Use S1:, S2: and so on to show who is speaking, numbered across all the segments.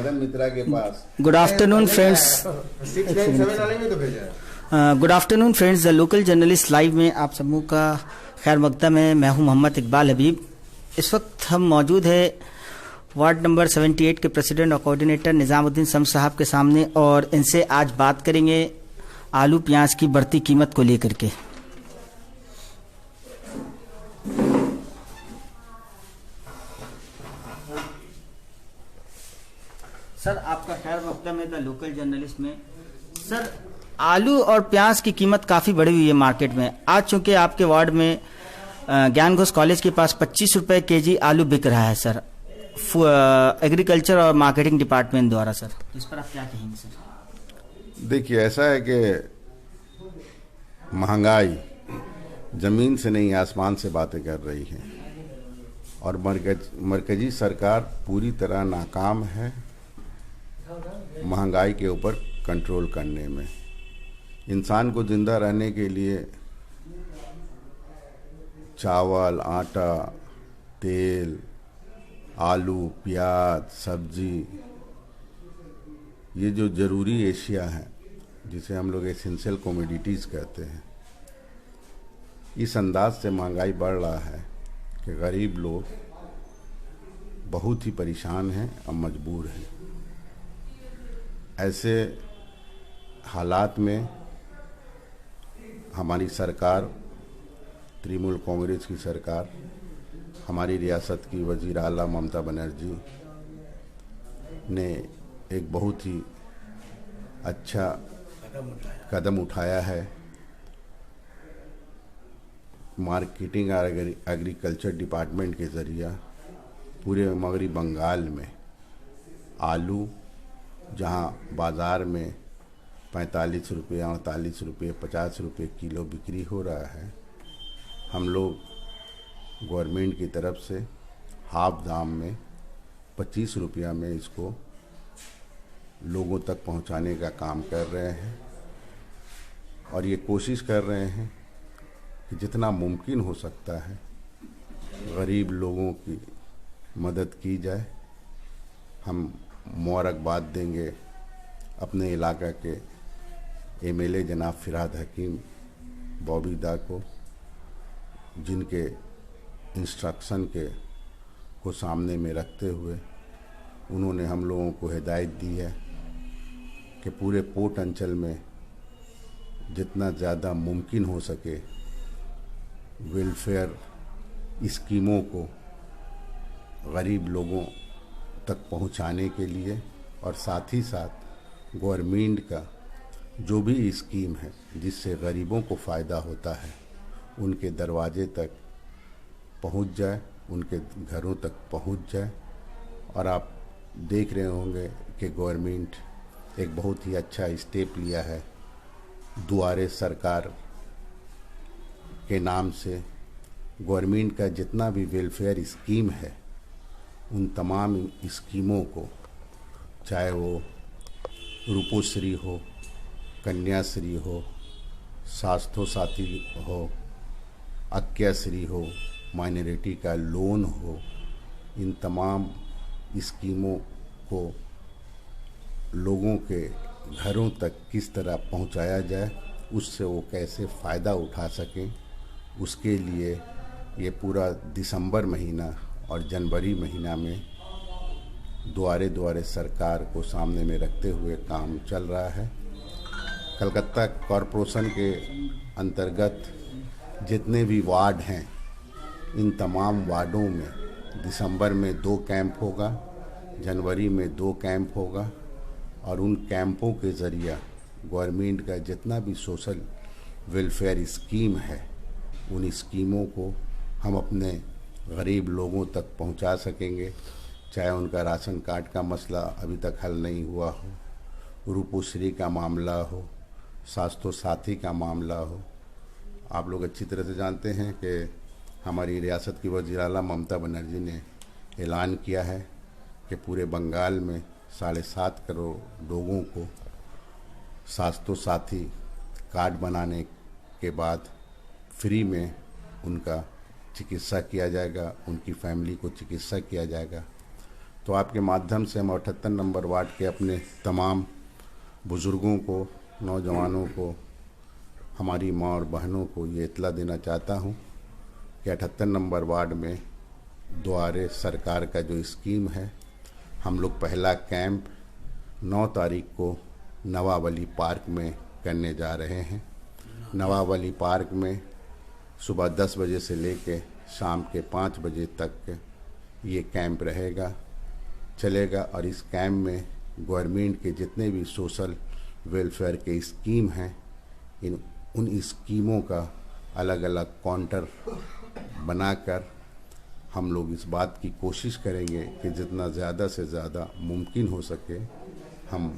S1: मदन मित्रा के पास।
S2: Good afternoon friends.
S1: 697 वाले में तो भेजा है।
S2: Good afternoon friends, the local journalist live में आप सबों का खैर मकदम है। मैं हूं मोहम्मद इकबाल हबीब। इस वक्त हम मौजूद है वार्ड नंबर 78 के प्रेसिडेंट और कोऑर्डिनेटर निजामुद्दीन सम साहब के सामने, और इनसे आज बात करेंगे आलू प्याज की बढ़ती कीमत को लेकर के। सर, आपका खैर मकदम है द लोकल जर्नलिस्ट में। सर, आलू और प्याज की कीमत काफ़ी बढ़ी हुई है मार्केट में। आज चूंकि आपके वार्ड में ज्ञान घोष कॉलेज के पास 25 रुपए केजी आलू बिक रहा है सर, एग्रीकल्चर और मार्केटिंग डिपार्टमेंट द्वारा। सर, इस पर आप क्या कहेंगे सर?
S1: देखिए, ऐसा है कि महंगाई जमीन से नहीं आसमान से बातें कर रही है, और मरकजी सरकार पूरी तरह नाकाम है महंगाई के ऊपर कंट्रोल करने में। इंसान को जिंदा रहने के लिए चावल, आटा, तेल, आलू, प्याज, सब्जी, ये जो ज़रूरी एशिया है जिसे हम लोग एसेंशियल कमोडिटीज़ कहते हैं, इस अंदाज से महंगाई बढ़ रहा है कि गरीब लोग बहुत ही परेशान हैं और मजबूर हैं। ऐसे हालात में हमारी सरकार, तृणमूल कांग्रेस की सरकार, हमारी रियासत की वज़ीर आला ममता बनर्जी ने एक बहुत ही अच्छा कदम उठाया है। मार्केटिंग और एग्रीकल्चर डिपार्टमेंट के ज़रिए पूरे मगरी बंगाल में आलू, जहां बाज़ार में 45 रुपये, 48 रुपये, 50 रुपये किलो बिक्री हो रहा है, हम लोग गवर्नमेंट की तरफ से हाफ दाम में 25 रुपया में इसको लोगों तक पहुंचाने का काम कर रहे हैं, और ये कोशिश कर रहे हैं कि जितना मुमकिन हो सकता है गरीब लोगों की मदद की जाए। हम मुबारकबाद देंगे अपने इलाका के एमएलए जनाब फिरहाद हकीम बॉबीदा को, जिनके इंस्ट्रक्शन को सामने में रखते हुए उन्होंने हम लोगों को हिदायत दी है कि पूरे पोर्ट अंचल में जितना ज़्यादा मुमकिन हो सके वेलफेयर स्कीमों को गरीब लोगों तक पहुंचाने के लिए, और साथ ही साथ गवर्नमेंट का जो भी स्कीम है जिससे गरीबों को फ़ायदा होता है उनके दरवाजे तक पहुंच जाए, उनके घरों तक पहुंच जाए। और आप देख रहे होंगे कि गवर्नमेंट एक बहुत ही अच्छा स्टेप लिया है। दुआरे सरकार के नाम से गवर्नमेंट का जितना भी वेलफेयर स्कीम है, उन तमाम स्कीमों को, चाहे वो रूपोश्री हो, कन्याश्री हो, स्वास्थ्य साथी हो, अक्याश्री हो, माइनॉरिटी का लोन हो, इन तमाम स्कीमों को लोगों के घरों तक किस तरह पहुंचाया जाए, उससे वो कैसे फ़ायदा उठा सकें, उसके लिए ये पूरा दिसंबर महीना और जनवरी महीना में द्वारे सरकार को सामने में रखते हुए काम चल रहा है। कलकत्ता कॉरपोरेशन के अंतर्गत जितने भी वार्ड हैं, इन तमाम वार्डों में दिसंबर में 2 कैंप होगा, जनवरी में 2 कैंप होगा, और उन कैंपों के ज़रिए गवर्नमेंट का जितना भी सोशल वेलफेयर स्कीम है, उन स्कीमों को हम अपने गरीब लोगों तक पहुंचा सकेंगे। चाहे उनका राशन कार्ड का मसला अभी तक हल नहीं हुआ हो, रूपोश्री का मामला हो, स्वास्थ्य साथी का मामला हो। आप लोग अच्छी तरह से जानते हैं कि हमारी रियासत की वज़ीर आला ममता बनर्जी ने ऐलान किया है कि पूरे बंगाल में 7.5 करोड़ लोगों को स्वास्थ्य साथी कार्ड बनाने के बाद फ्री में उनका चिकित्सा किया जाएगा, उनकी फैमिली को चिकित्सा किया जाएगा। तो आपके माध्यम से हम 78 नंबर वार्ड के अपने तमाम बुज़ुर्गों को, नौजवानों को, हमारी माँ और बहनों को ये इत्तला देना चाहता हूँ कि 78 नंबर वार्ड में द्वारे सरकार का जो स्कीम है, हम लोग पहला कैंप 9 तारीख को नवावली पार्क में करने जा रहे हैं। नवावली पार्क में सुबह 10 बजे से लेके शाम के 5 बजे तक ये कैंप चलेगा और इस कैंप में गवर्नमेंट के जितने भी सोशल वेलफेयर के स्कीम हैं, उन स्कीमों का अलग अलग काउंटर बनाकर हम लोग इस बात की कोशिश करेंगे कि जितना ज़्यादा से ज़्यादा मुमकिन हो सके हम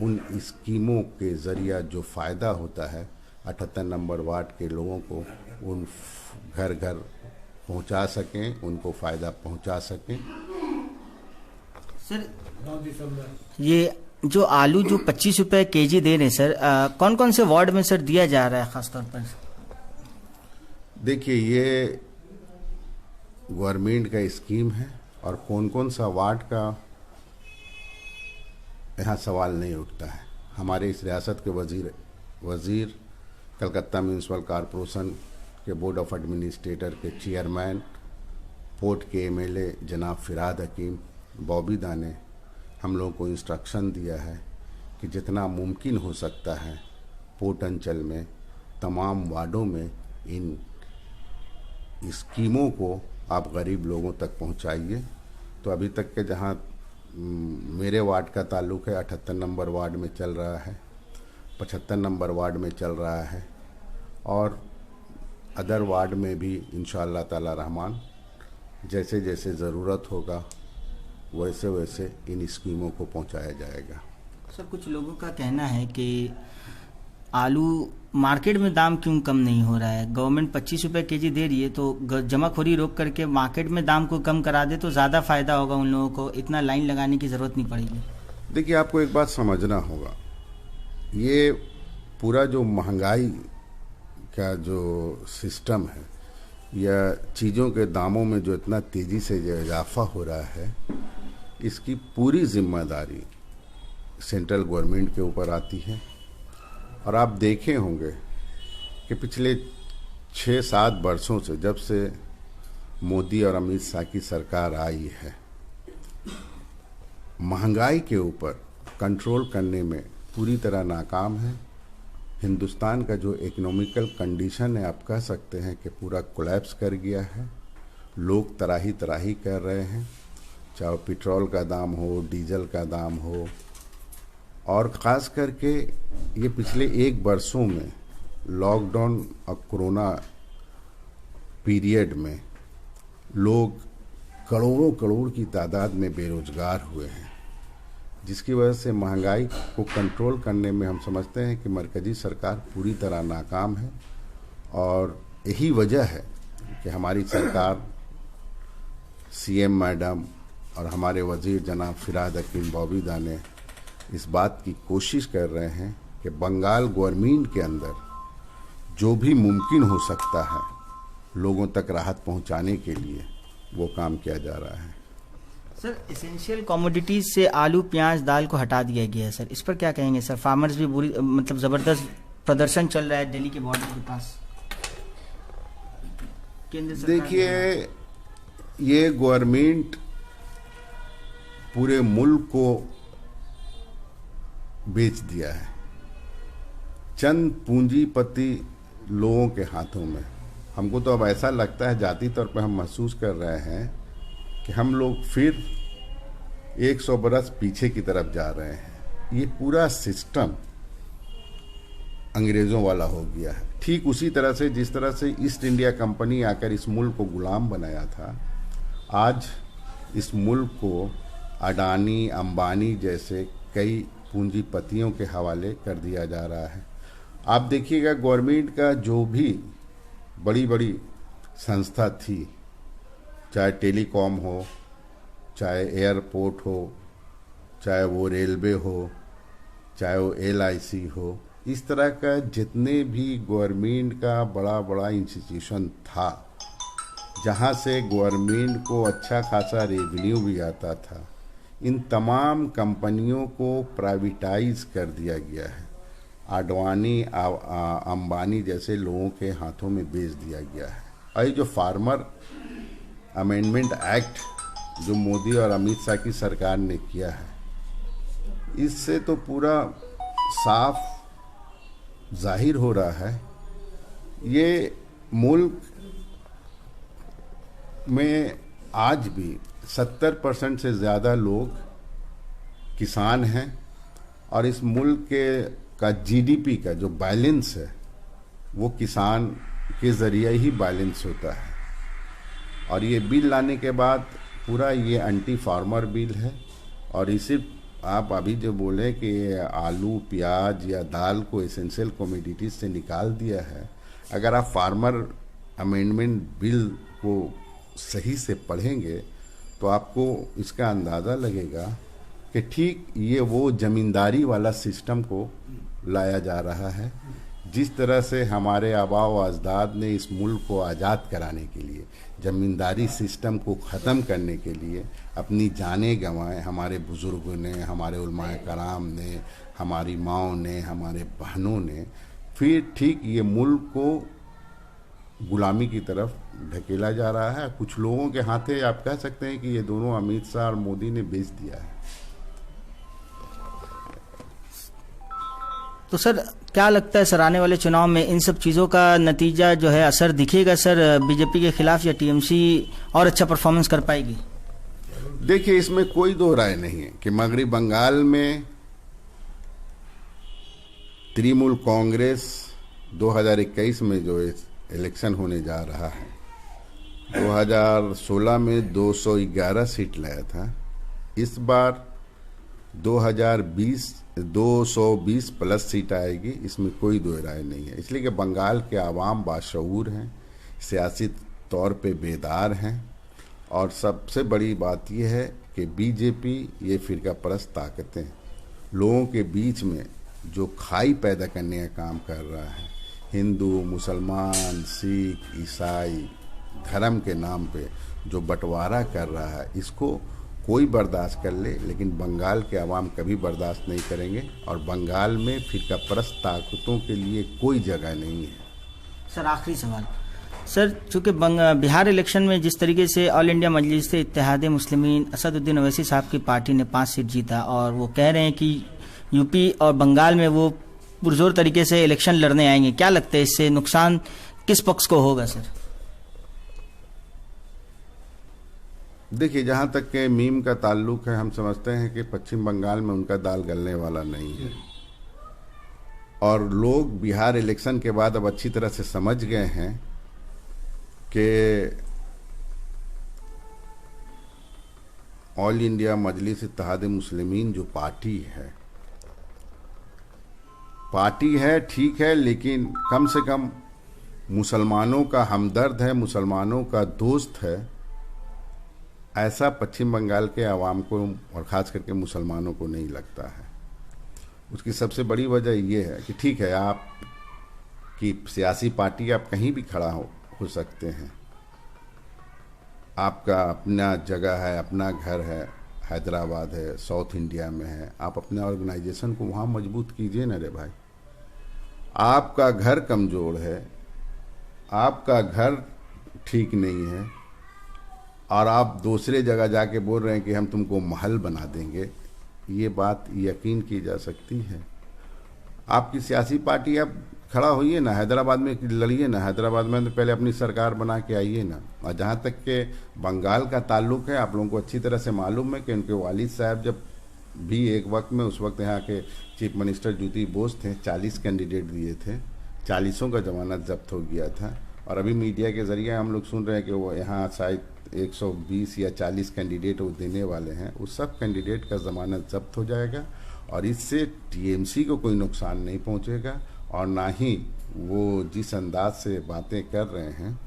S1: उन स्कीमों के ज़रिया जो फ़ायदा होता है 78 नंबर वार्ड के लोगों को उन घर घर पहुंचा सकें, उनको फ़ायदा पहुंचा सकें।
S2: सर, ये जो आलू जो 25 रुपये केजी दे रहे हैं सर, कौन कौन से वार्ड में सर दिया जा रहा है ख़ासतौर पर?
S1: देखिए, ये गवर्नमेंट का स्कीम है और कौन कौन सा वार्ड का यहाँ सवाल नहीं उठता है। हमारे इस रियासत के वज़ीर कलकत्ता म्यूनसिपल कॉरपोरेशन के बोर्ड ऑफ एडमिनिस्ट्रेटर के चेयरमैन, पोर्ट के एमएलए जनाब फ़िरहाद हकीम बॉबीदा ने हम लोगों को इंस्ट्रक्शन दिया है कि जितना मुमकिन हो सकता है पोर्ट अंचल में तमाम वार्डों में इन स्कीमों को आप गरीब लोगों तक पहुंचाइए। तो अभी तक के जहां मेरे वार्ड का ताल्लुक़ है, 78 नंबर वार्ड में चल रहा है, 75 नंबर वार्ड में चल रहा है और अदर वार्ड में भी इंशाअल्लाह ताला रहमान जैसे जैसे ज़रूरत होगा वैसे वैसे इन स्कीमों को पहुंचाया जाएगा।
S2: सर, कुछ लोगों का कहना है कि आलू मार्केट में दाम क्यों कम नहीं हो रहा है? गवर्नमेंट 25 रुपये केजी दे रही है तो जमाखोरी रोक करके मार्केट में दाम को कम करा दे तो ज़्यादा फ़ायदा होगा, उन लोगों को इतना लाइन लगाने की ज़रूरत नहीं पड़ेगी।
S1: देखिए, आपको एक बात समझना होगा, ये पूरा जो महंगाई का जो सिस्टम है या चीज़ों के दामों में जो इतना तेज़ी से जो इजाफा हो रहा है, इसकी पूरी जिम्मेदारी सेंट्रल गवर्नमेंट के ऊपर आती है। और आप देखे होंगे कि पिछले 6-7 वर्षों से, जब से मोदी और अमित शाह की सरकार आई है, महंगाई के ऊपर कंट्रोल करने में पूरी तरह नाकाम है। हिंदुस्तान का जो इकोनॉमिकल कंडीशन है, आप कह सकते हैं कि पूरा कोलैप्स कर गया है। लोग तराही तराही कर रहे हैं, चाहे पेट्रोल का दाम हो, डीजल का दाम हो, और ख़ास करके ये पिछले 1 वर्षों में लॉकडाउन और कोरोना पीरियड में लोग करोड़ों करोड़ की तादाद में बेरोज़गार हुए हैं, जिसकी वजह से महंगाई को कंट्रोल करने में हम समझते हैं कि मरकज़ी सरकार पूरी तरह नाकाम है। और यही वजह है कि हमारी सरकार, सीएम मैडम और हमारे वज़ीर जनाब फ़िरहाद हकीम बॉबीदा ने इस बात की कोशिश कर रहे हैं कि बंगाल गवर्नमेंट के अंदर जो भी मुमकिन हो सकता है लोगों तक राहत पहुंचाने के लिए वो काम किया जा रहा है।
S2: सर, एसेंशियल कमोडिटीज़ से आलू, प्याज, दाल को हटा दिया गया है सर, इस पर क्या कहेंगे सर? फार्मर्स भी बुरी ज़बरदस्त प्रदर्शन चल रहा है दिल्ली के बॉर्डर के पास। केंद्र सरकार,
S1: देखिए, ये गवर्नमेंट पूरे मुल्क को बेच दिया है चंद पूंजीपति लोगों के हाथों में। हमको तो अब ऐसा लगता है, जाती तौर पर हम महसूस कर रहे हैं कि हम लोग फिर 100 बरस पीछे की तरफ जा रहे हैं। ये पूरा सिस्टम अंग्रेज़ों वाला हो गया है। ठीक उसी तरह से जिस तरह से ईस्ट इंडिया कंपनी आकर इस मुल्क को गुलाम बनाया था, आज इस मुल्क को अडानी, अंबानी जैसे कई पूंजीपतियों के हवाले कर दिया जा रहा है। आप देखिएगा, गवर्नमेंट का जो भी बड़ी बड़ी संस्था थी, चाहे टेलीकॉम हो, चाहे एयरपोर्ट हो, चाहे वो रेलवे हो, चाहे वो LIC हो, इस तरह का जितने भी गवर्नमेंट का बड़ा बड़ा इंस्टीट्यूशन था, जहाँ से गवर्नमेंट को अच्छा खासा रेवेन्यू भी आता था, इन तमाम कंपनियों को प्राइवेटाइज कर दिया गया है। आडवाणी अंबानी जैसे लोगों के हाथों में बेच दिया गया है। और ये जो फार्मर अमेंडमेंट एक्ट जो मोदी और अमित शाह की सरकार ने किया है, इससे तो पूरा साफ जाहिर हो रहा है ये मुल्क में आज भी 70% से ज़्यादा लोग किसान हैं और इस मुल्क का जीडीपी का जो बैलेंस है वो किसान के ज़रिए ही बैलेंस होता है। और ये बिल लाने के बाद पूरा ये एंटी फार्मर बिल है। और इसे आप अभी जो बोले कि आलू प्याज या दाल को एसेंशियल कमोडिटीज से निकाल दिया है, अगर आप फार्मर अमेंडमेंट बिल को सही से पढ़ेंगे तो आपको इसका अंदाज़ा लगेगा कि ठीक ये वो ज़मींदारी वाला सिस्टम को लाया जा रहा है। जिस तरह से हमारे आबा व अजदाद ने इस मुल्क को आज़ाद कराने के लिए, ज़मींदारी सिस्टम को ख़त्म करने के लिए अपनी जानें गंवाएं, हमारे बुज़ुर्गों ने, हमारे उलमाए कराम ने, हमारी माँओं ने, हमारे बहनों ने, फिर ठीक ये मुल्क को गुलामी की तरफ ढकेला जा रहा है। कुछ लोगों के हाथे आप कह सकते हैं कि ये दोनों अमित शाह और मोदी ने बेच दिया है।
S2: तो सर क्या लगता है सर, आने वाले चुनाव में इन सब चीज़ों का नतीजा जो है असर दिखेगा सर बीजेपी के खिलाफ, या टीएमसी और अच्छा परफॉर्मेंस कर पाएगी?
S1: देखिए, इसमें कोई दो राय नहीं है कि मगरबी बंगाल में तृणमूल कांग्रेस 2021 में जो इलेक्शन होने जा रहा है, 2016 में 211 सीट लाया था, इस बार 2020 220 प्लस सीट आएगी, इसमें कोई दो राय नहीं है। इसलिए कि बंगाल के आवाम बाशऊर हैं, सियासी तौर पे बेदार हैं, और सबसे बड़ी बात यह है कि बीजेपी ये फिरका परस्त ताकतें लोगों के बीच में जो खाई पैदा करने का काम कर रहा है, हिंदू मुसलमान सिख ईसाई धर्म के नाम पे जो बंटवारा कर रहा है, इसको कोई बर्दाश्त कर ले, लेकिन बंगाल के अवाम कभी बर्दाश्त नहीं करेंगे। और बंगाल में फिरका परस्त ताकतों के लिए कोई जगह नहीं है।
S2: सर आखिरी सवाल सर, चूँकि बिहार इलेक्शन में जिस तरीके से ऑल इंडिया मजलिस इत्तेहाद मुस्लिमीन असदुद्दीन ओवैसी साहब की पार्टी ने 5 सीट जीता, और वो कह रहे हैं कि यूपी और बंगाल में वो पुरजोर तरीके से इलेक्शन लड़ने आएंगे, क्या लगता है इससे नुकसान किस पक्ष को होगा सर?
S1: देखिए, जहाँ तक के मीम का ताल्लुक है, हम समझते हैं कि पश्चिम बंगाल में उनका दाल गलने वाला नहीं है। और लोग बिहार इलेक्शन के बाद अब अच्छी तरह से समझ गए हैं कि ऑल इंडिया मजलिस इत्तेहाद मुस्लिमीन जो पार्टी है ठीक है, लेकिन कम से कम मुसलमानों का हमदर्द है, मुसलमानों का दोस्त है, ऐसा पश्चिम बंगाल के आवाम को और ख़ास करके मुसलमानों को नहीं लगता है। उसकी सबसे बड़ी वजह यह है कि ठीक है, आप की सियासी पार्टी आप कहीं भी खड़ा हो सकते हैं, आपका अपना जगह है, अपना घर है, हैदराबाद है, साउथ इंडिया में है, आप अपने ऑर्गेनाइजेशन को वहाँ मजबूत कीजिए ना रे भाई। आपका घर कमज़ोर है, आपका घर ठीक नहीं है, और आप दूसरे जगह जाके बोल रहे हैं कि हम तुमको महल बना देंगे, ये बात यकीन की जा सकती है। आपकी सियासी पार्टी आप खड़ा होइए ना, हैदराबाद में लड़िए ना, हैदराबाद में तो पहले अपनी सरकार बना के आइए ना। और जहाँ तक के बंगाल का ताल्लुक है, आप लोगों को अच्छी तरह से मालूम है कि उनके वालिद साहब जब भी एक वक्त में, उस वक्त यहाँ के चीफ मिनिस्टर ज्योति बोस थे, 40 कैंडिडेट दिए थे, 40 का जमानत जब्त हो गया था। और अभी मीडिया के ज़रिए हम लोग सुन रहे हैं कि वो यहाँ शायद 120 या 40 कैंडिडेट वो देने वाले हैं। उस सब कैंडिडेट का ज़मानत जब्त हो जाएगा, और इससे टीएमसी को कोई नुकसान नहीं पहुंचेगा, और ना ही वो जिस अंदाज से बातें कर रहे हैं,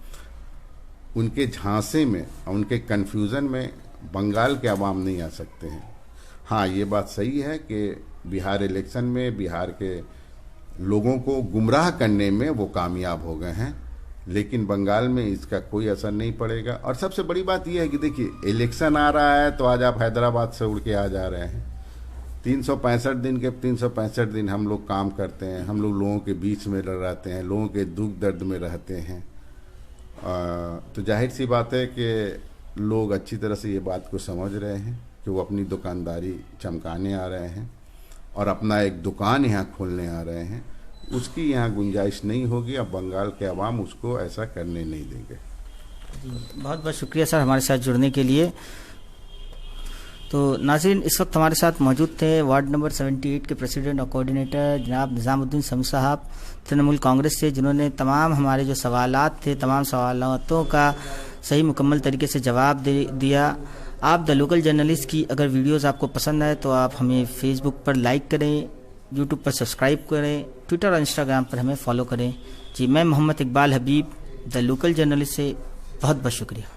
S1: उनके झांसे में, उनके कन्फ्यूज़न में बंगाल के अवाम नहीं आ सकते हैं। हाँ, ये बात सही है कि बिहार इलेक्शन में बिहार के लोगों को गुमराह करने में वो कामयाब हो गए हैं, लेकिन बंगाल में इसका कोई असर नहीं पड़ेगा। और सबसे बड़ी बात यह है कि देखिए इलेक्शन आ रहा है तो आज आप हैदराबाद से उड़ के आ जा रहे हैं। 365 दिन के 365 दिन हम लोग काम करते हैं, हम लोग लोगों के बीच में रहते हैं, लोगों के दुख दर्द में रहते हैं। तो जाहिर सी बात है कि लोग अच्छी तरह से ये बात को समझ रहे हैं कि वो अपनी दुकानदारी चमकाने आ रहे हैं और अपना एक दुकान यहाँ खोलने आ रहे हैं। उसकी यहाँ गुंजाइश नहीं होगी। अब बंगाल के अवाम उसको ऐसा करने नहीं देंगे।
S2: बहुत बहुत शुक्रिया सर हमारे साथ जुड़ने के लिए। तो नाज़रीन, इस वक्त हमारे साथ मौजूद थे वार्ड नंबर 78 के प्रेसिडेंट और कोऑर्डिनेटर जनाब निज़ामुद्दीन समू साहब तृणमूल कांग्रेस से, जिन्होंने तमाम हमारे जो सवालात थे तमाम सवालों का सही मुकम्मल तरीके से जवाब दिया। आप द लोकल जर्नलिस्ट की अगर वीडियोस आपको पसंद आए तो आप हमें फेसबुक पर लाइक करें, यूट्यूब पर सब्सक्राइब करें, ट्विटर और इंस्टाग्राम पर हमें फॉलो करें। जी, मैं मोहम्मद इकबाल हबीब द लोकल जर्नलिस्ट से बहुत बहुत शुक्रिया।